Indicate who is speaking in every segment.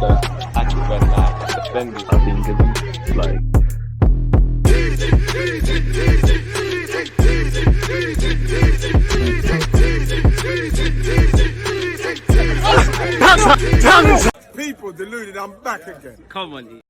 Speaker 1: first act when defending.
Speaker 2: I think it's like
Speaker 3: people deluded, I'm back again.
Speaker 4: Come on, Ian.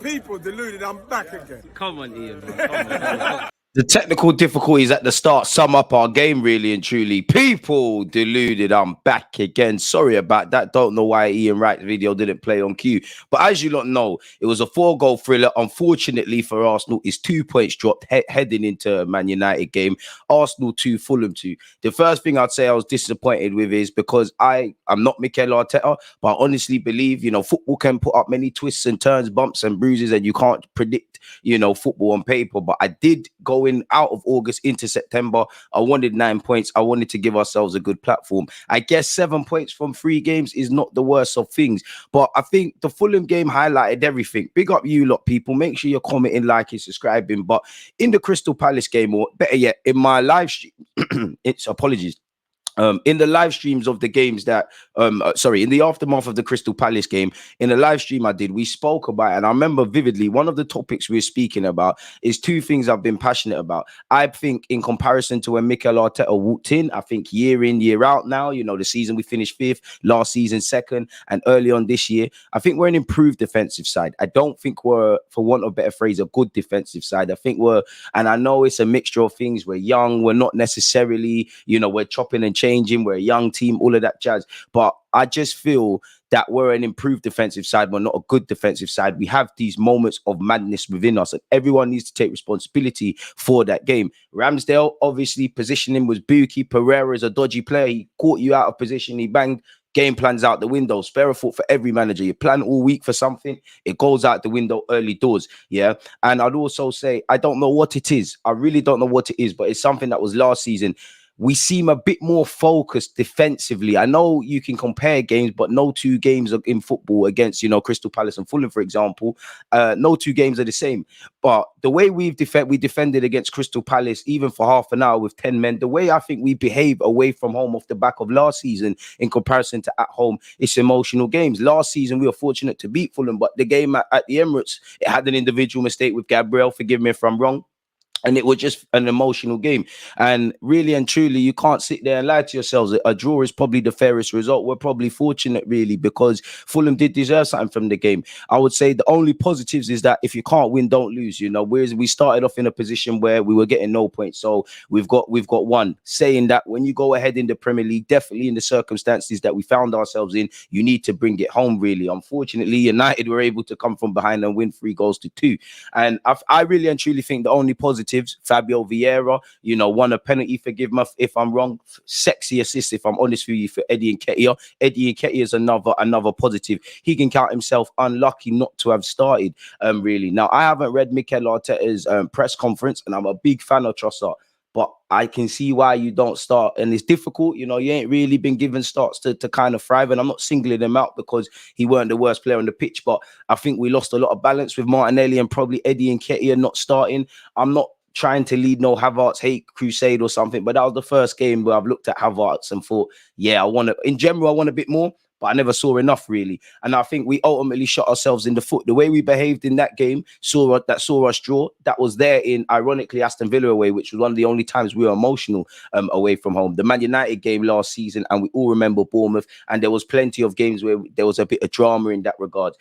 Speaker 3: People deluded, I'm back again.
Speaker 4: Come on, Ian, bro. Come on.
Speaker 5: The technical difficulties at the start sum up our game really and truly. People deluded, I'm back again. Sorry about that. Don't know why Ian Wright's video didn't play on cue. But as you lot know, it was a 4-goal thriller. Unfortunately for Arsenal, it's 2 points dropped heading into a Man United game. Arsenal 2, Fulham 2. The first thing I'd say I was disappointed with is because I'm not Mikel Arteta, but I honestly believe, you know, football can put up many twists and turns, bumps and bruises, and you can't predict, you know, football on paper. But I did go in out of August into September. I wanted 9 points. I wanted to give ourselves a good platform. I guess 7 points from 3 games is not the worst of things, but I think the Fulham game highlighted everything. Big up you lot, people. Make sure you're commenting, liking, subscribing. But in the Crystal Palace game, or better yet, in my live stream, it's apologies. In the live streams of the games that, in the aftermath of the Crystal Palace game, in the live stream I did, we spoke about it. And I remember vividly, one of the topics we were speaking about is 2 things I've been passionate about. I think in comparison to when Mikel Arteta walked in, I think year in, year out now, you know, the season we finished 5th, last season 2nd, and early on this year, I think we're an improved defensive side. I don't think we're, for want of a better phrase, a good defensive side. I think and I know it's a mixture of things. We're young. We're not necessarily, you know, we're chopping and changing. We're a young team, all of that jazz. But I just feel that we're an improved defensive side. We're not a good defensive side. We have these moments of madness within us, and everyone needs to take responsibility for that game. Ramsdale, obviously, positioning was booky. Pereira is a dodgy player. He caught you out of position. He banged game plans out the window. Spare a foot for every manager. You plan all week for something, it goes out the window early doors. Yeah. And I'd also say, I don't know what it is. I really don't know what it is, but it's something that was last season. We seem a bit more focused defensively. I know you can compare games, but no 2 games in football against, you know, Crystal Palace and Fulham, for example, no 2 games are the same. But the way we defended against Crystal Palace, even for half an hour with 10 men, the way I think we behave away from home off the back of last season in comparison to at home, it's emotional games. Last season, we were fortunate to beat Fulham, but the game at the Emirates, it had an individual mistake with Gabriel. Forgive me if I'm wrong. And it was just an emotional game. And really and truly, you can't sit there and lie to yourselves. A draw is probably the fairest result. We're probably fortunate, really, because Fulham did deserve something from the game. I would say the only positives is that if you can't win, don't lose. You know, whereas we started off in a position where we were getting no points. So we've got 1. Saying that when you go ahead in the Premier League, definitely in the circumstances that we found ourselves in, you need to bring it home, really. Unfortunately, United were able to come from behind and win 3 goals to 2. And I really and truly think the only positive, Fabio Vieira, you know, won a penalty, forgive me if I'm wrong, sexy assist, if I'm honest with you, for Eddie Nketiah. Eddie Nketiah is another positive. He can count himself unlucky not to have started, really. Now, I haven't read Mikel Arteta's press conference, and I'm a big fan of Trossard, but I can see why you don't start, and it's difficult. You know, you ain't really been given starts to kind of thrive, and I'm not singling him out because he weren't the worst player on the pitch, but I think we lost a lot of balance with Martinelli and probably Eddie Nketiah not starting. I'm not trying to lead no Havertz hate crusade or something, but that was the first game where I've looked at Havertz and thought, yeah, I want to, in general, I want a bit more, but I never saw enough, really. And I think we ultimately shot ourselves in the foot. The way we behaved in that game saw us draw. That was there in, ironically, Aston Villa away, which was one of the only times we were emotional away from home. The Man United game last season, and we all remember Bournemouth, and there was plenty of games where there was a bit of drama in that regard.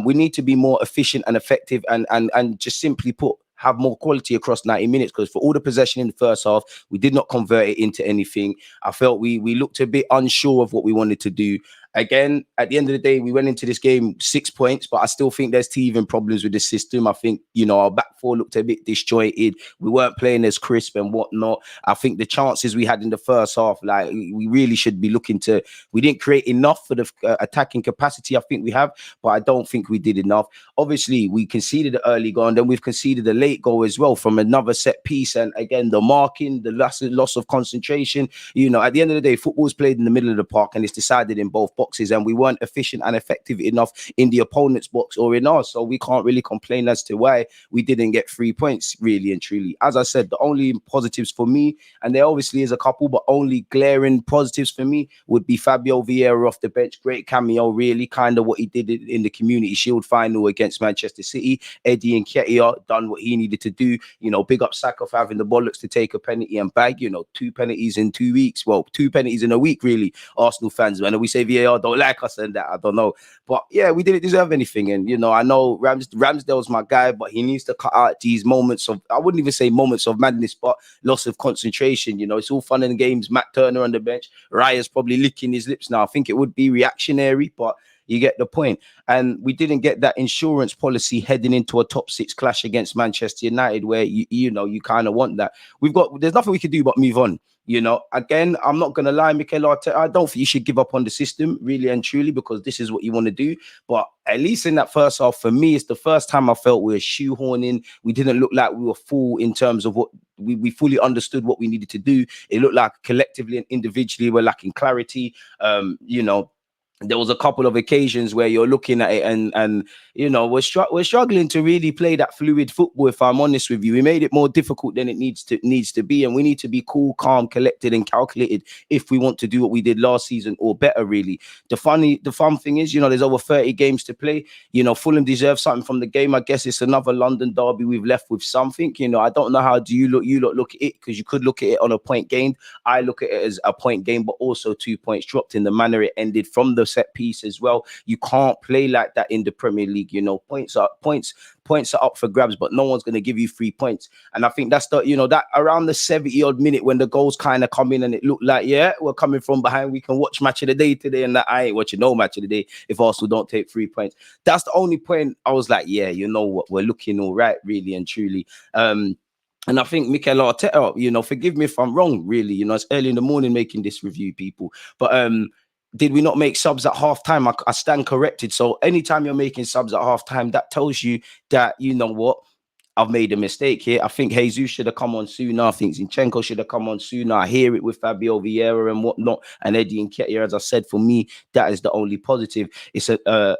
Speaker 5: We need to be more efficient and effective, and just simply put, have more quality across 90 minutes, because for all the possession in the first half, we did not convert it into anything. I felt we looked a bit unsure of what we wanted to do. Again, at the end of the day, we went into this game 6 points, but I still think there's teething problems with the system. I think, you know, our back 4 looked a bit disjointed. We weren't playing as crisp and whatnot. I think the chances we had in the first half, like, we really should be looking to, we didn't create enough for the attacking capacity I think we have, but I don't think we did enough. Obviously, we conceded the early goal, and then we've conceded the late goal as well from another set piece. And again, the marking, the loss of concentration. You know, at the end of the day, football is played in the middle of the park, and it's decided in both boxes, and we weren't efficient and effective enough in the opponent's box or in ours. So we can't really complain as to why we didn't get 3 points, really and truly. As I said, the only positives for me, and there obviously is a couple, but only glaring positives for me would be Fabio Vieira off the bench. Great cameo, really, kind of what he did in the Community Shield final against Manchester City. Eddie Nketiah done what he needed to do. You know, big up Saka for having the bollocks to take a penalty and bag. You know, 2 penalties in 2 weeks. Well, 2 penalties in a week, really. Arsenal fans, when we say VAR don't like us and that, I don't know. But yeah, we didn't deserve anything. And, you know, I know Ramsdale's my guy, but he needs to cut out these moments of, I wouldn't even say moments of madness, but loss of concentration. You know, it's all fun and games. Matt Turner on the bench. Raya's probably licking his lips now. I think it would be reactionary, but you get the point. And we didn't get that insurance policy heading into a top 6 clash against Manchester United, where you know, you kind of want that. There's nothing we can do but move on. You know, again, I'm not going to lie, Mikel Arteta, I don't think you should give up on the system, really and truly, because this is what you want to do. But at least in that first half, for me, it's the first time I felt we were shoehorning. We didn't look like we were full in terms of what we fully understood what we needed to do. It looked like collectively and individually we're lacking clarity. You know, there was a couple of occasions where you're looking at it and you know, we're struggling to really play that fluid football, if I'm honest with you. We made it more difficult than it needs to be, and we need to be cool, calm, collected and calculated if we want to do what we did last season or better, really. The fun thing is, you know, there's over 30 games to play. You know, Fulham deserves something from the game. I guess it's another London derby. We've left with something. You know, I don't know how do you look at it, because you could look at it on a point gained. I look at it as a point gained, but also 2 points dropped in the manner it ended from the set piece as well. You can't play like that in the Premier League. You know, points are up for grabs, but no one's going to give you 3 points. And I think that's the, you know, that around the 70 odd minute when the goals kind of come in and it looked like, yeah, we're coming from behind, we can watch match of the day today, and that I ain't watching no match of the day if Arsenal don't take 3 points. That's the only point I was like, yeah, you know what, we're looking all right, really and truly. And I think Mikel Arteta, you know, forgive me if I'm wrong, really. You know, it's early in the morning making this review, people. But did we not make subs at halftime? I stand corrected. So anytime you're making subs at halftime, that tells you that, you know what, I've made a mistake here. I think Jesus should have come on sooner. I think Zinchenko should have come on sooner. I hear it with Fabio Vieira and whatnot, and Eddie Nketiah. As I said, for me, that is the only positive. It's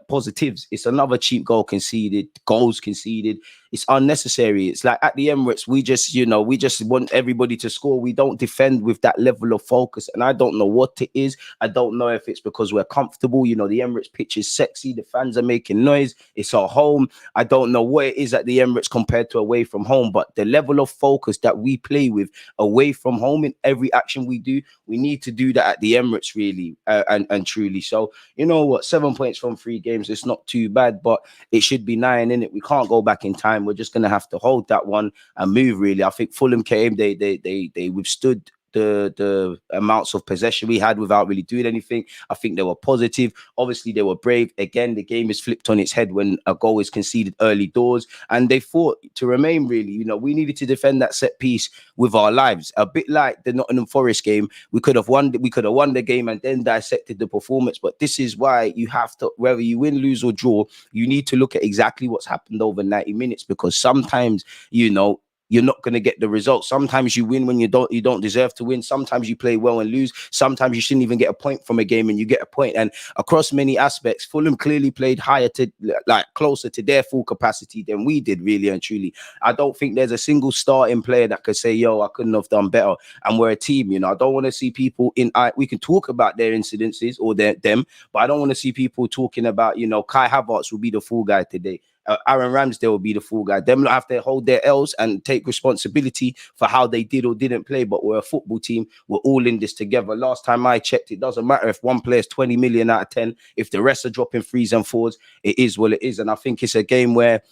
Speaker 5: positives. It's another cheap goal conceded, goals conceded. It's unnecessary. It's like at the Emirates, we just want everybody to score. We don't defend with that level of focus, and I don't know what it is. I don't know if it's because we're comfortable. You know, the Emirates pitch is sexy. The fans are making noise. It's our home. I don't know what it is at the Emirates compared to away from home, but the level of focus that we play with away from home in every action we do, we need to do that at the Emirates, really and truly. So, you know what, 7 points from 3 games, it's not too bad, but it should be 9, innit? We can't go back in time. We're just going to have to hold that one and move, really. I think Fulham came, they withstood the amounts of possession we had without really doing anything. I think they were positive. Obviously, they were brave. Again, the game is flipped on its head when a goal is conceded early doors, and they fought to remain, really. You know, we needed to defend that set piece with our lives. A bit like the Nottingham Forest game, we could have won the game and then dissected the performance. But this is why you have to, whether you win, lose or draw, you need to look at exactly what's happened over 90 minutes, because sometimes, you know, you're not going to get the results. Sometimes you win when you don't deserve to win. Sometimes you play well and lose. Sometimes you shouldn't even get a point from a game and you get a point. And across many aspects, Fulham clearly played higher to, like, closer to their full capacity than we did, really and truly. I don't think there's a single starting player that could say, yo, I couldn't have done better. And we're a team, you know. I don't want to see people we can talk about their incidences or them, but I don't want to see people talking about, you know, Kai Havertz will be the fool guy today. Aaron Ramsdale will be the fool guy. Them have to hold their L's and take responsibility for how they did or didn't play. But we're a football team. We're all in this together. Last time I checked, it doesn't matter if one player's 20 million out of 10. If the rest are dropping 3s and 4s, it is what it is. And I think it's a game where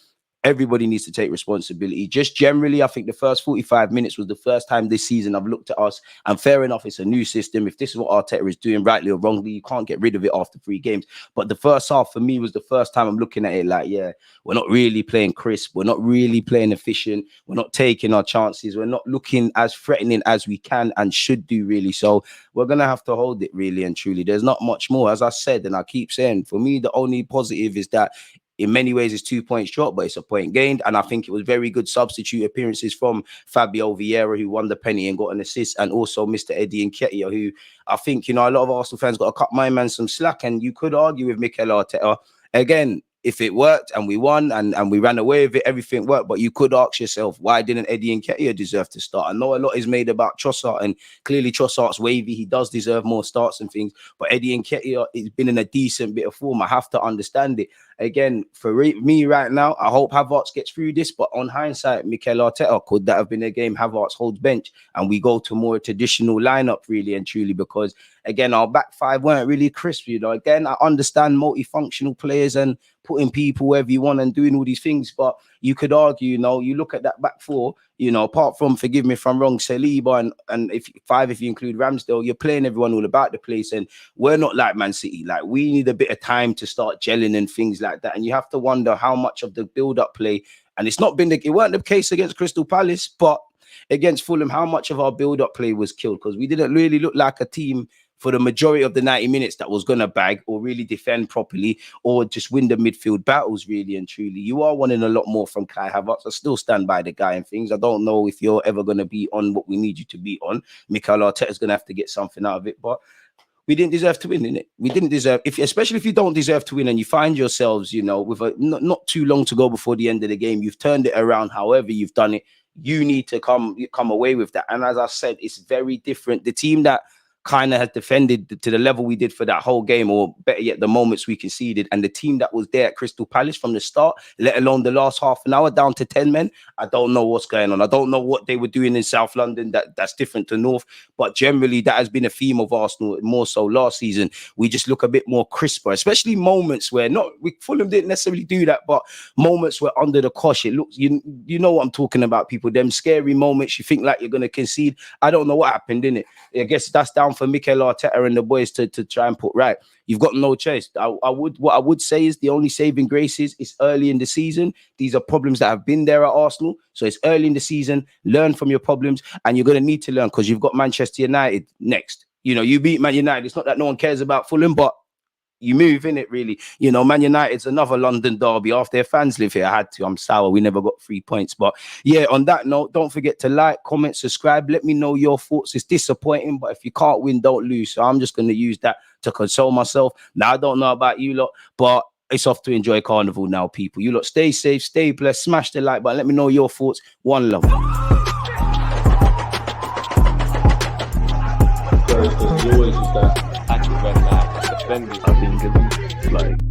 Speaker 5: everybody needs to take responsibility. Just generally, I think the first 45 minutes was the first time this season I've looked at us, and fair enough, it's a new system. If this is what Arteta is doing, rightly or wrongly, you can't get rid of it after 3 games. But the first half for me was the first time I'm looking at it like, yeah, we're not really playing crisp. We're not really playing efficient. We're not taking our chances. We're not looking as threatening as we can and should do, really. So we're going to have to hold it, really and truly. There's not much more. As I said, and I keep saying, for me, the only positive is that in many ways it's 2 points short, but it's a point gained. And I think it was very good substitute appearances from Fabio Vieira, who won the penalty and got an assist, and also Mr. Eddie Nketiah, who I think, you know, a lot of Arsenal fans got to cut my man some slack. And you could argue with Mikel Arteta. Again, if it worked and we won and we ran away with it, everything worked. But you could ask yourself, why didn't Eddie Nketiah deserve to start? I know a lot is made about Trossard, and clearly Trossard's wavy. He does deserve more starts and things. But Eddie Nketiah has been in a decent bit of form. I have to understand it. Again, for me right now, I hope Havertz gets through this. But on hindsight, Mikel Arteta, could that have been a game Havertz holds bench and we go to more traditional lineup, really and truly? Because again, our back five weren't really crisp. You know, again, I understand multifunctional players and putting people wherever you want and doing all these things, but you could argue, you know, you look at that back four, you know, apart from, forgive me if I'm wrong, Saliba and if you include Ramsdale, you're playing everyone all about the place. And we're not like Man City. Like, we need a bit of time to start gelling and things like that. And you have to wonder how much of the build-up play, and it weren't the case against Crystal Palace, but against Fulham, how much of our build-up play was killed, because we didn't really look like a team for the majority of the 90 minutes that was going to bag or really defend properly or just win the midfield battles, really and truly. You are wanting a lot more from Kai Havertz. I still stand by the guy and things. I don't know if you're ever going to be on what we need you to be on. Mikel Arteta's going to have to get something out of it, but we didn't deserve to win, innit? We didn't deserve, especially if you don't deserve to win and you find yourselves, you know, with not too long to go before the end of the game, you've turned it around, however you've done it, you need to come away with that. And as I said, it's very different. The team that kind of has defended to the level we did for that whole game, or better yet, the moments we conceded, and the team that was there at Crystal Palace from the start, let alone the last half an hour down to 10 men, I don't know what's going on. I don't know what they were doing in South London that's different to North, but generally that has been a theme of Arsenal more so last season. We just look a bit more crisper, especially moments where Fulham didn't necessarily do that, but moments where under the cosh, it looks, you know what I'm talking about, people, them scary moments, you think like you're going to concede. I don't know what happened, innit? I guess that's down for Mikel Arteta and the boys to try and put right. You've got no choice. What I would say is the only saving grace is it's early in the season. These are problems that have been there at Arsenal. So it's early in the season. Learn from your problems, and you're going to need to learn because you've got Manchester United next. You know, you beat Man United. It's not that no one cares about Fulham, but you move in it, really. You know, Man United's another London derby. Half their fans live here. I had to. I'm sour. We never got 3 points. But yeah, on that note, don't forget to like, comment, subscribe. Let me know your thoughts. It's disappointing, but if you can't win, don't lose. So I'm just going to use that to console myself. Now, I don't know about you lot, but it's off to enjoy Carnival now, people. You lot stay safe, stay blessed. Smash the like button. Let me know your thoughts. One love.
Speaker 1: You always use that active defending.
Speaker 4: I think it's like